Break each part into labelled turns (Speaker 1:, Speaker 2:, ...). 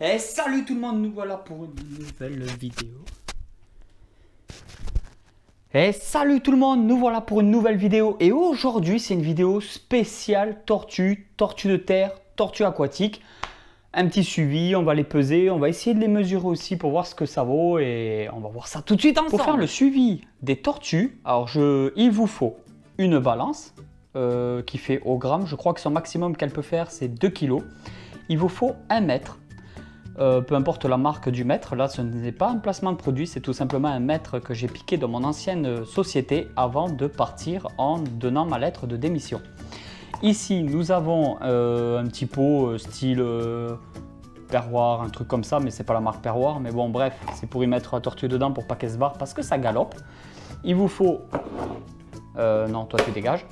Speaker 1: Et salut tout le monde, nous voilà pour une nouvelle vidéo. Et salut tout le monde, nous voilà pour une nouvelle vidéo. Et aujourd'hui, c'est une vidéo spéciale tortue, tortue de terre, tortue aquatique. Un petit suivi, on va les peser, on va essayer de les mesurer aussi pour voir ce que ça vaut. Et on va voir ça tout de suite ensemble. Pour faire le suivi des tortues, alors il vous faut une balance qui fait au gramme. Je crois que son maximum qu'elle peut faire, c'est 2 kg. Il vous faut 1 mètre. Peu importe la marque du mètre, là ce n'est pas un placement de produit, c'est tout simplement un mètre que j'ai piqué dans mon ancienne société avant de partir en donnant ma lettre de démission. Ici nous avons un petit pot style perroir, un truc comme ça, mais c'est pas la marque perroir, mais bon bref, c'est pour y mettre la tortue dedans pour pas qu'elle se barre parce que ça galope. Il vous faut... non, toi tu dégages.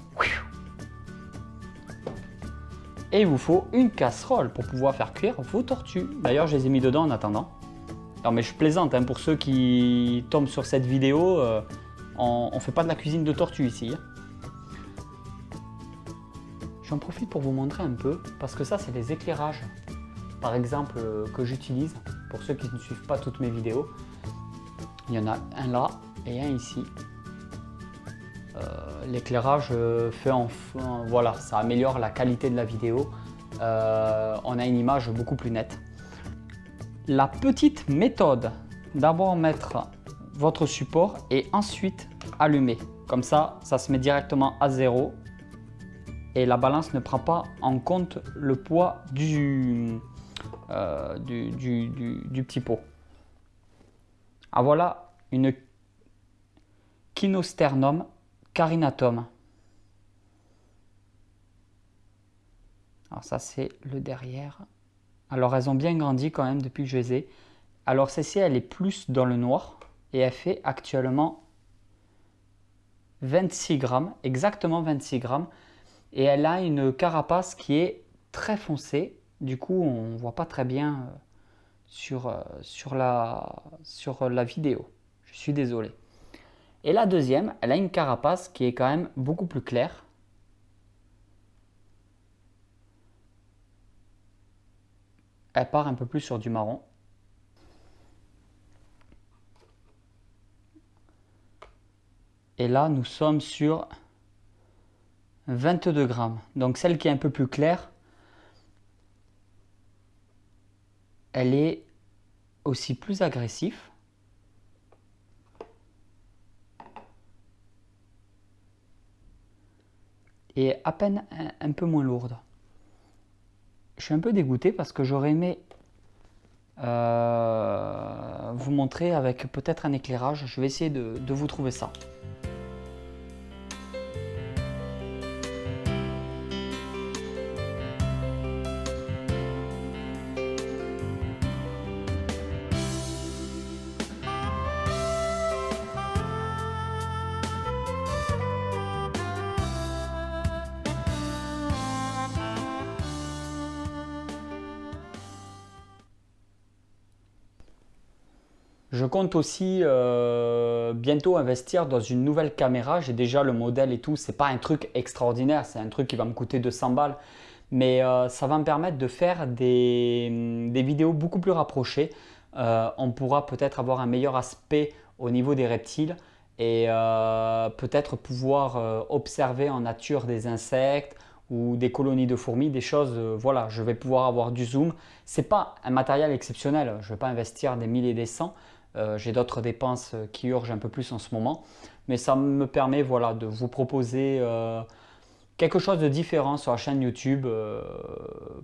Speaker 1: Et il vous faut une casserole pour pouvoir faire cuire vos tortues. D'ailleurs, je les ai mis dedans en attendant. Non mais je plaisante, hein, pour ceux qui tombent sur cette vidéo, on ne fait pas de la cuisine de tortue ici. J'en profite pour vous montrer un peu, parce que ça c'est les éclairages, par exemple, que j'utilise. Pour ceux qui ne suivent pas toutes mes vidéos, il y en a un là et un ici. L'éclairage fait voilà, ça améliore la qualité de la vidéo. On a une image beaucoup plus nette. La petite méthode, d'abord mettre votre support et ensuite allumer. Comme ça, ça se met directement à 0 et la balance ne prend pas en compte le poids du petit pot. Ah, voilà une Kinosternum carinatum. Alors ça c'est le derrière. Alors elles ont bien grandi quand même depuis que je les ai. Alors celle-ci elle est plus dans le noir et elle fait actuellement 26 grammes, exactement 26 grammes. Et elle a une carapace qui est très foncée. Du coup on ne voit pas très bien sur la vidéo. Je suis désolé. Et la deuxième, elle a une carapace qui est quand même beaucoup plus claire. Elle part un peu plus sur du marron. Et là, nous sommes sur 22 grammes. Donc celle qui est un peu plus claire, elle est aussi plus agressive. Et à peine un peu moins lourde. Je suis un peu dégoûté parce que j'aurais aimé vous montrer avec peut-être un éclairage. Je vais essayer de vous trouver ça. Je compte aussi bientôt investir dans une nouvelle caméra. J'ai déjà le modèle et tout. C'est pas un truc extraordinaire, c'est un truc qui va me coûter 200 balles. Mais ça va me permettre de faire des vidéos beaucoup plus rapprochées. On pourra peut-être avoir un meilleur aspect au niveau des reptiles et peut-être pouvoir observer en nature des insectes ou des colonies de fourmis, des choses, voilà, je vais pouvoir avoir du zoom. C'est pas un matériel exceptionnel, je ne vais pas investir des milliers et des cents. J'ai d'autres dépenses qui urgent un peu plus en ce moment, mais ça me permet, voilà, de vous proposer quelque chose de différent sur la chaîne YouTube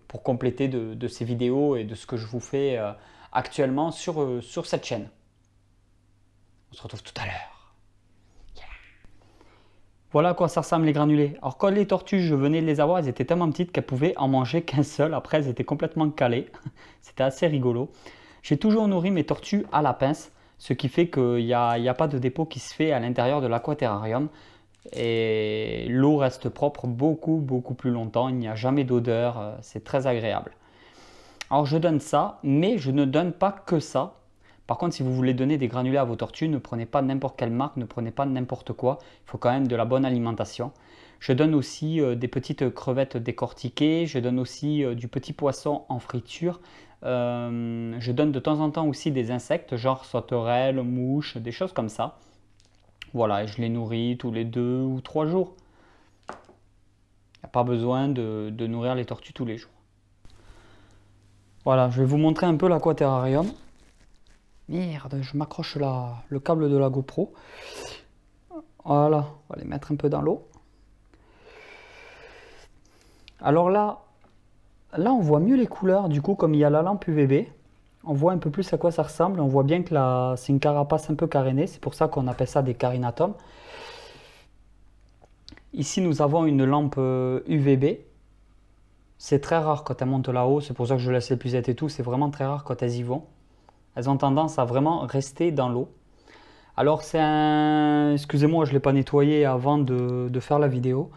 Speaker 1: pour compléter de ces vidéos et de ce que je vous fais actuellement sur cette chaîne. On se retrouve tout à l'heure. Yeah. Voilà à quoi ça ressemble les granulés. Alors quand les tortues, je venais de les avoir, elles étaient tellement petites qu'elles pouvaient en manger qu'un seul. Après, elles étaient complètement calées. C'était assez rigolo. J'ai toujours nourri mes tortues à la pince, ce qui fait qu'il n'y a pas de dépôt qui se fait à l'intérieur de l'aquaterrarium. Et l'eau reste propre beaucoup plus longtemps. Il n'y a jamais d'odeur. C'est très agréable. Alors je donne ça, mais je ne donne pas que ça. Par contre, si vous voulez donner des granulés à vos tortues, ne prenez pas n'importe quelle marque, ne prenez pas n'importe quoi. Il faut quand même de la bonne alimentation. Je donne aussi des petites crevettes décortiquées. Je donne aussi du petit poisson en friture. Je donne de temps en temps aussi des insectes, genre sauterelles, mouches, des choses comme ça. Voilà, et je les nourris tous les 2 ou 3 jours. Il n'y a pas besoin de nourrir les tortues tous les jours. Voilà, je vais vous montrer un peu l'aquaterrarium. Merde, je m'accroche le câble de la GoPro. Voilà, on va les mettre un peu dans l'eau. Alors là, on voit mieux les couleurs. Du coup, comme il y a la lampe UVB, on voit un peu plus à quoi ça ressemble. On voit bien que c'est une carapace un peu carénée. C'est pour ça qu'on appelle ça des carinatomes. Ici, nous avons une lampe UVB. C'est très rare quand elles montent là-haut. C'est pour ça que je laisse les pucettes et tout. C'est vraiment très rare quand elles y vont. Elles ont tendance à vraiment rester dans l'eau. Alors c'est un... Excusez-moi, je ne l'ai pas nettoyé avant de faire la vidéo.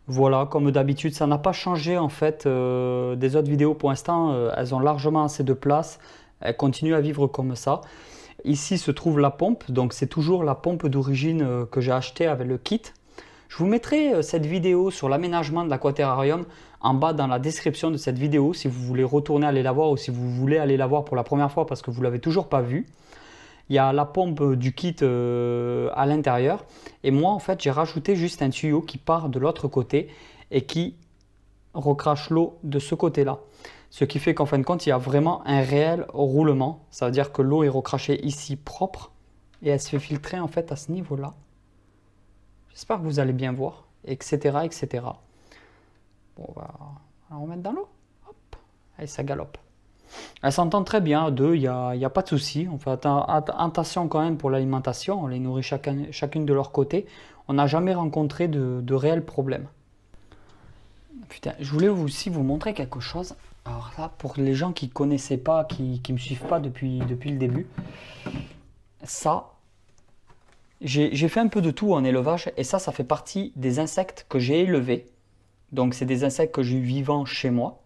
Speaker 1: Voilà, comme d'habitude, ça n'a pas changé en fait des autres vidéos. Pour l'instant, elles ont largement assez de place. Elles continuent à vivre comme ça. Ici se trouve la pompe. Donc c'est toujours la pompe d'origine que j'ai achetée avec le kit. Je vous mettrai cette vidéo sur l'aménagement de l'aquaterrarium en bas dans la description de cette vidéo si vous voulez retourner aller la voir ou si vous voulez aller la voir pour la première fois parce que vous ne l'avez toujours pas vue. Il y a la pompe du kit à l'intérieur et moi en fait j'ai rajouté juste un tuyau qui part de l'autre côté et qui recrache l'eau de ce côté là. Ce qui fait qu'en fin de compte il y a vraiment un réel roulement. Ça veut dire que l'eau est recrachée ici propre et elle se fait filtrer en fait à ce niveau là. J'espère que vous allez bien voir, etc. etc. Bon, on va la remettre dans l'eau. Hop, allez, ça galope. Elle s'entend très bien, à deux, il n'y a pas de souci. On fait attention quand même pour l'alimentation. On les nourrit chacune de leur côté. On n'a jamais rencontré de réels problèmes. Putain, je voulais aussi vous montrer quelque chose. Alors là, pour les gens qui ne connaissaient pas, qui ne me suivent pas depuis le début, ça... J'ai fait un peu de tout en élevage et ça fait partie des insectes que j'ai élevés. Donc c'est des insectes que j'ai eu vivants chez moi.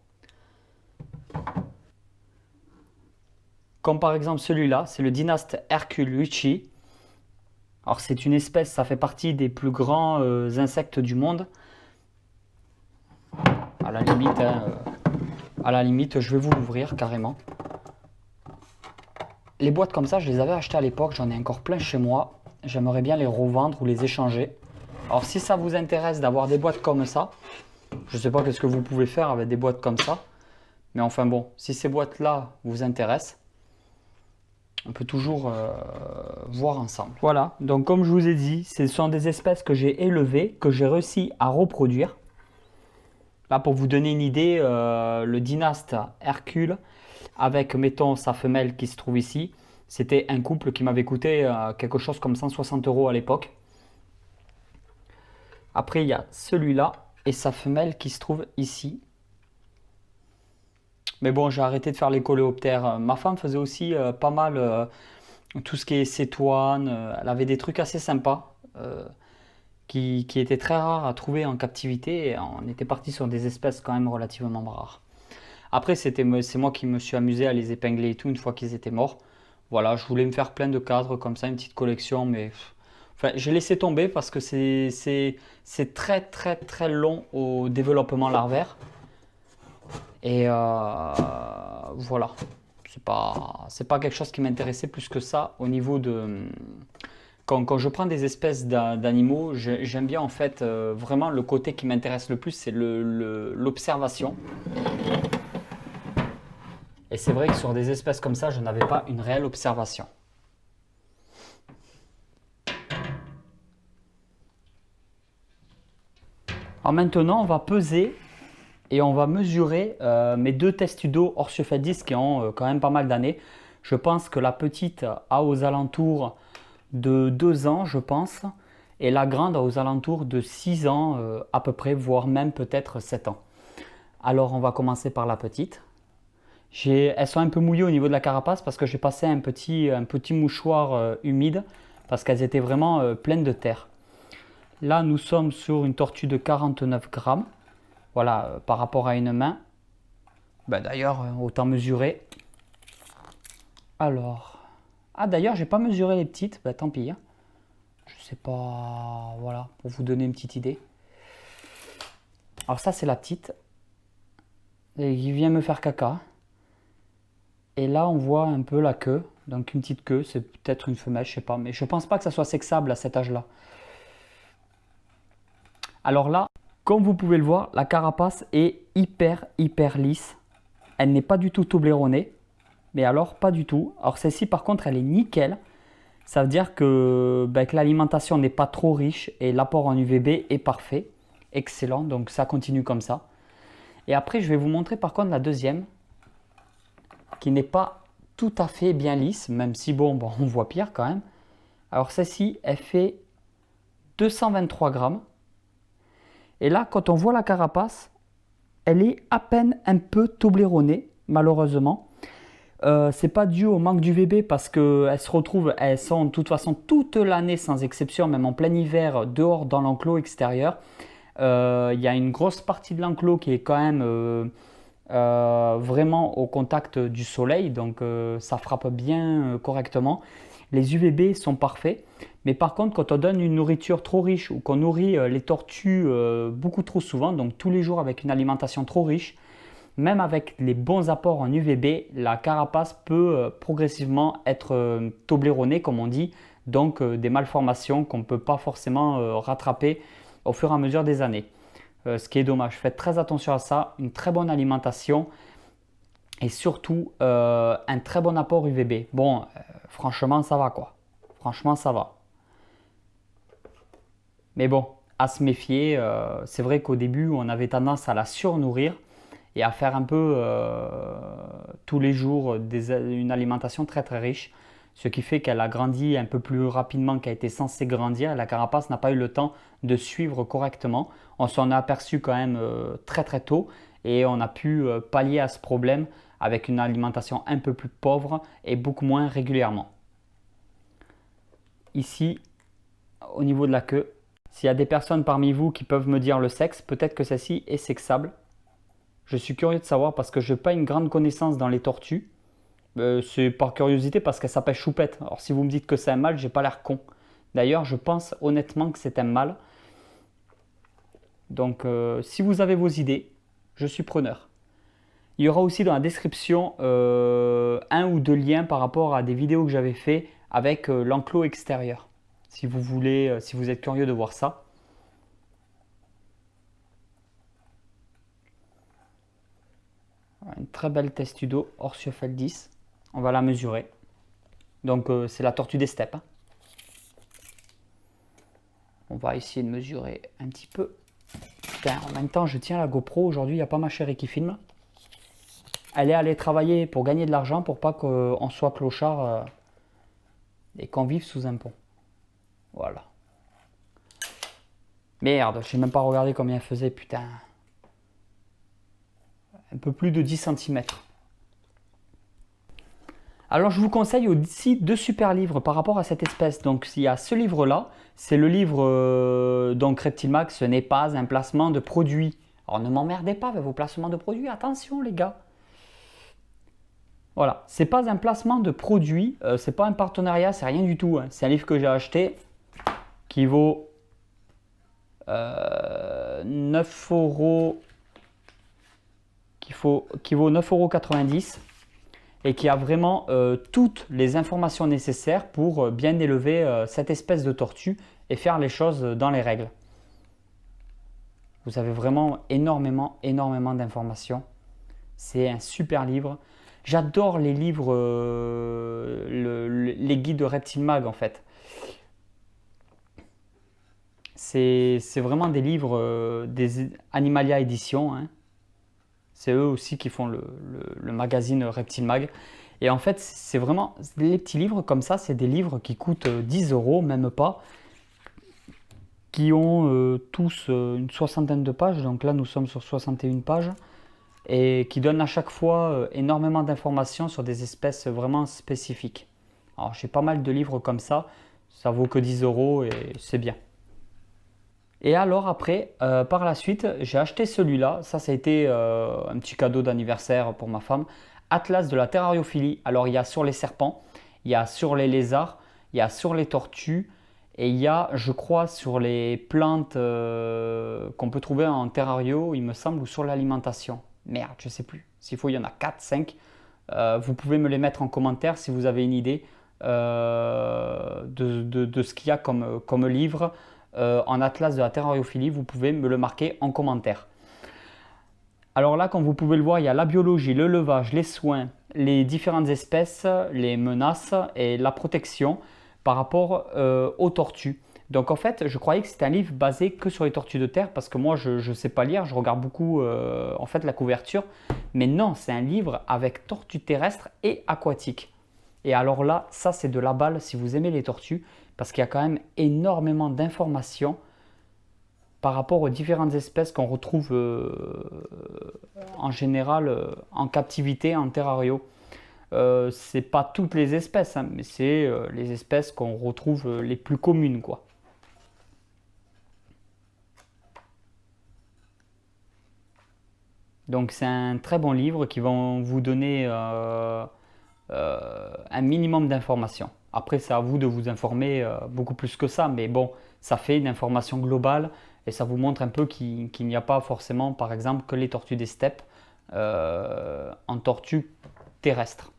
Speaker 1: Comme par exemple celui-là, c'est le dynaste Hercule Luci. Alors c'est une espèce, ça fait partie des plus grands insectes du monde. À la limite, je vais vous l'ouvrir carrément. Les boîtes comme ça, je les avais achetées à l'époque, j'en ai encore plein chez moi. J'aimerais bien les revendre ou les échanger. Alors si ça vous intéresse d'avoir des boîtes comme ça, je ne sais pas qu'est-ce que vous pouvez faire avec des boîtes comme ça. Mais enfin bon, si ces boîtes-là vous intéressent, on peut toujours voir ensemble. Voilà, donc comme je vous ai dit, ce sont des espèces que j'ai élevées, que j'ai réussi à reproduire. Là, pour vous donner une idée, le dynaste Hercule, avec, mettons, sa femelle qui se trouve ici, c'était un couple qui m'avait coûté quelque chose comme 160 € à l'époque. Après, il y a celui-là et sa femelle qui se trouve ici. Mais bon, j'ai arrêté de faire les coléoptères. Ma femme faisait aussi pas mal tout ce qui est cétoine. Elle avait des trucs assez sympas qui étaient très rares à trouver en captivité. Et on était parti sur des espèces quand même relativement rares. Après, c'est moi qui me suis amusé à les épingler et tout une fois qu'ils étaient morts. Voilà, je voulais me faire plein de cadres comme ça, une petite collection, mais enfin, j'ai laissé tomber parce que c'est très très très long au développement larvaire. Et voilà, c'est pas quelque chose qui m'intéressait plus que ça au niveau de... Quand je prends des espèces d'animaux, j'aime bien en fait vraiment le côté qui m'intéresse le plus, c'est l'observation. Et c'est vrai que sur des espèces comme ça, je n'avais pas une réelle observation. Alors maintenant, on va peser et on va mesurer mes deux testudo Orsiophaedis qui ont quand même pas mal d'années. Je pense que la petite a aux alentours de 2 ans, je pense, et la grande a aux alentours de 6 ans à peu près, voire même peut-être 7 ans. Alors on va commencer par la petite. Elles sont un peu mouillées au niveau de la carapace parce que j'ai passé un petit mouchoir humide parce qu'elles étaient vraiment pleines de terre. Là, nous sommes sur une tortue de 49 grammes. Voilà, par rapport à une main. Ben, d'ailleurs, autant mesurer. Alors, Ah d'ailleurs, j'ai pas mesuré les petites, bah tant pis. Hein. Je sais pas, voilà, pour vous donner une petite idée. Alors ça c'est la petite, et qui vient me faire caca. Et là on voit un peu la queue, donc une petite queue, c'est peut-être une femelle, je sais pas, mais je pense pas que ça soit sexable à cet âge-là. Alors là, comme vous pouvez le voir, la carapace est hyper lisse. Elle n'est pas du tout tobleronnée, mais alors pas du tout. Alors celle-ci par contre elle est nickel. Ça veut dire que l'alimentation n'est pas trop riche et l'apport en UVB est parfait. Excellent, donc ça continue comme ça. Et après, je vais vous montrer par contre la deuxième, qui n'est pas tout à fait bien lisse, même si bon, on voit pire quand même. Alors celle-ci, elle fait 223 grammes. Et là, quand on voit la carapace, elle est à peine un peu tobleronnée, malheureusement. C'est pas dû au manque d'UVB parce qu'elles se retrouvent, elles sont de toute façon toute l'année sans exception, même en plein hiver, dehors dans l'enclos extérieur. Il y a une grosse partie de l'enclos qui est quand même vraiment au contact du soleil, donc ça frappe bien correctement. Les UVB sont parfaits, mais par contre quand on donne une nourriture trop riche ou qu'on nourrit les tortues beaucoup trop souvent, donc tous les jours avec une alimentation trop riche, même avec les bons apports en UVB, la carapace peut progressivement être tobleronnée, comme on dit, donc des malformations qu'on ne peut pas forcément rattraper au fur et à mesure des années. Ce qui est dommage. Faites très attention à ça, une très bonne alimentation et surtout un très bon apport UVB. Bon, franchement, ça va quoi. Franchement, ça va. Mais bon, à se méfier, c'est vrai qu'au début, on avait tendance à la surnourrir et à faire un peu tous les jours une alimentation très riche, ce qui fait qu'elle a grandi un peu plus rapidement qu'elle était censée grandir. La carapace n'a pas eu le temps de suivre correctement. On s'en est aperçu quand même très tôt et on a pu pallier à ce problème avec une alimentation un peu plus pauvre et beaucoup moins régulièrement. Ici, au niveau de la queue, s'il y a des personnes parmi vous qui peuvent me dire le sexe, peut-être que celle-ci est sexable. Je suis curieux de savoir parce que je n'ai pas une grande connaissance dans les tortues. C'est par curiosité parce qu'elle s'appelle Choupette. Alors si vous me dites que c'est un mâle, j'ai pas l'air con. D'ailleurs, je pense honnêtement que c'est un mâle. Donc si vous avez vos idées, je suis preneur. Il y aura aussi dans la description un ou deux liens par rapport à des vidéos que j'avais fait avec l'enclos extérieur. Si vous voulez, si vous êtes curieux de voir ça. Une très belle testudo Orsiofeldis. On va la mesurer. Donc c'est la tortue des steppes. Hein. On va essayer de mesurer un petit peu. Putain, en même temps, je tiens la GoPro. Aujourd'hui, il n'y a pas ma chérie qui filme. Elle est allée travailler pour gagner de l'argent pour pas qu'on soit clochard et qu'on vive sous un pont. Voilà. Merde, je n'ai même pas regardé combien elle faisait, putain. Un peu plus de 10 cm. Alors je vous conseille aussi deux super livres par rapport à cette espèce. Donc il y a ce livre-là, c'est le livre donc Reptile Mag, ce n'est pas un placement de produit. Alors ne m'emmerdez pas avec vos placements de produits, attention les gars. Voilà, c'est pas un placement de produit, c'est pas un partenariat, c'est rien du tout. Hein. C'est un livre que j'ai acheté qui vaut 9 euros. Qui vaut 9,90 € et qui a vraiment toutes les informations nécessaires pour bien élever cette espèce de tortue et faire les choses dans les règles. Vous avez vraiment énormément d'informations. C'est un super livre. J'adore les livres, les guides de Reptile Mag en fait. C'est vraiment des livres des Animalia Éditions. Hein. C'est eux aussi qui font le magazine Reptile Mag. Et en fait, c'est vraiment les petits livres comme ça, c'est des livres qui coûtent 10 €, même pas, qui ont tous une soixantaine de pages. Donc là, nous sommes sur 61 pages et qui donnent à chaque fois énormément d'informations sur des espèces vraiment spécifiques. Alors, j'ai pas mal de livres comme ça vaut que 10 € et c'est bien. Et alors après, par la suite, j'ai acheté celui-là. Ça a été un petit cadeau d'anniversaire pour ma femme. Atlas de la terrariophilie. Alors il y a sur les serpents il y a sur les lézards, il y a sur les tortues et il y a, je crois, sur les plantes qu'on peut trouver en terrario, il me semble, ou sur l'alimentation. Merde, je ne sais plus. S'il faut, il y en a 4, 5. Vous pouvez me les mettre en commentaire si vous avez une idée de ce qu'il y a comme livre en atlas de la terrariophilie. Vous pouvez me le marquer en commentaire. Alors là, comme vous pouvez le voir, il y a la biologie, le levage, les soins, les différentes espèces, les menaces et la protection par rapport aux tortues. Donc en fait, je croyais que c'était un livre basé que sur les tortues de terre parce que moi, je ne sais pas lire, je regarde beaucoup en fait la couverture. Mais non, c'est un livre avec tortues terrestres et aquatiques. Et alors là, ça c'est de la balle si vous aimez les tortues parce qu'il y a quand même énormément d'informations par rapport aux différentes espèces qu'on retrouve en général en captivité, en terrario. C'est pas toutes les espèces, hein, mais c'est les espèces qu'on retrouve les plus communes, quoi. Donc c'est un très bon livre qui va vous donner un minimum d'informations. Après, c'est à vous de vous informer beaucoup plus que ça, mais bon, ça fait une information globale et ça vous montre un peu qu'il n'y a pas forcément, par exemple, que les tortues des steppes en tortues terrestres.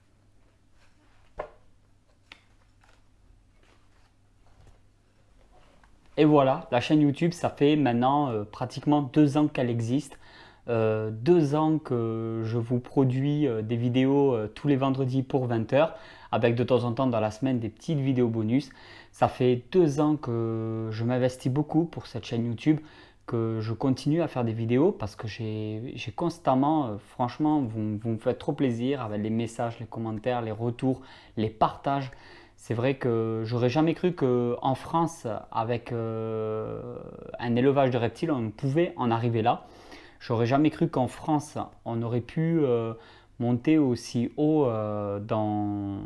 Speaker 1: Et voilà, la chaîne YouTube, ça fait maintenant pratiquement 2 ans qu'elle existe. 2 ans que je vous produis des vidéos tous les vendredis pour 20 h avec de temps en temps dans la semaine des petites vidéos bonus. Ça fait 2 ans que je m'investis beaucoup pour cette chaîne YouTube, que je continue à faire des vidéos parce que j'ai constamment, franchement, vous me faites trop plaisir avec les messages, les commentaires, les retours, les partages. C'est vrai que j'aurais jamais cru qu'en France, avec un élevage de reptiles, on pouvait en arriver là. J'aurais jamais cru qu'en France, on aurait pu monter aussi haut dans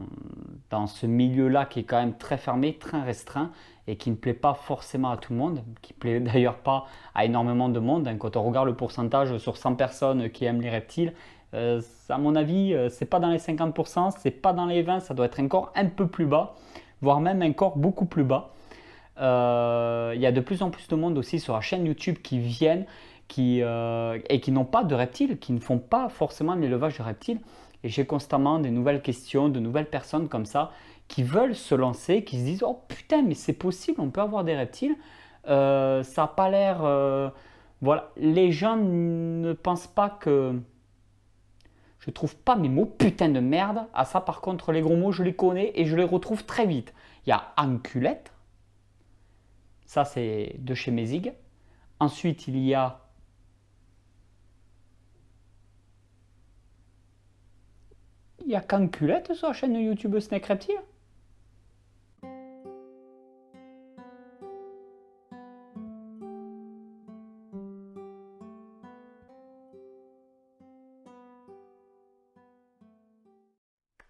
Speaker 1: ce milieu-là qui est quand même très fermé, très restreint et qui ne plaît pas forcément à tout le monde, qui ne plaît d'ailleurs pas à énormément de monde. Quand on regarde le pourcentage sur 100 personnes qui aiment les reptiles, à mon avis, c'est pas dans les 50%, c'est pas dans les 20%, ça doit être encore un peu plus bas, voire même encore beaucoup plus bas. Il y a de plus en plus de monde aussi sur la chaîne YouTube qui viennent et qui n'ont pas de reptiles, qui ne font pas forcément de l'élevage de reptiles. Et j'ai constamment des nouvelles questions, de nouvelles personnes comme ça qui veulent se lancer, qui se disent « Oh putain, mais c'est possible, on peut avoir des reptiles. Ça n'a pas l'air… Voilà, les gens ne pensent pas que… Je trouve pas mes mots putain de merde. Ah ça par contre, les gros mots, je les connais et je les retrouve très vite. Il y a enculette. Ça c'est de chez Mézig. Ensuite, il y a… Il y a qu'enculette sur la chaîne YouTube Snack Reptile.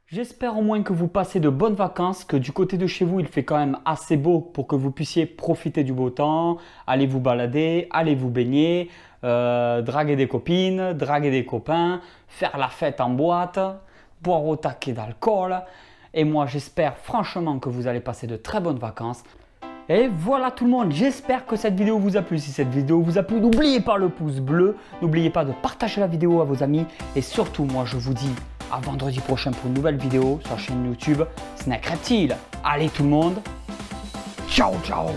Speaker 1: J'espère au moins que vous passez de bonnes vacances, que du côté de chez vous, il fait quand même assez beau pour que vous puissiez profiter du beau temps, aller vous balader, aller vous baigner, draguer des copines, draguer des copains, faire la fête en boîte, boire au taquet d'alcool. Et moi, j'espère franchement que vous allez passer de très bonnes vacances. Et voilà tout le monde, j'espère que cette vidéo vous a plu. Si cette vidéo vous a plu, n'oubliez pas le pouce bleu, n'oubliez pas de partager la vidéo à vos amis. Et surtout, moi, je vous dis à vendredi prochain pour une nouvelle vidéo sur la chaîne YouTube Snack Reptile. Allez tout le monde, ciao ciao.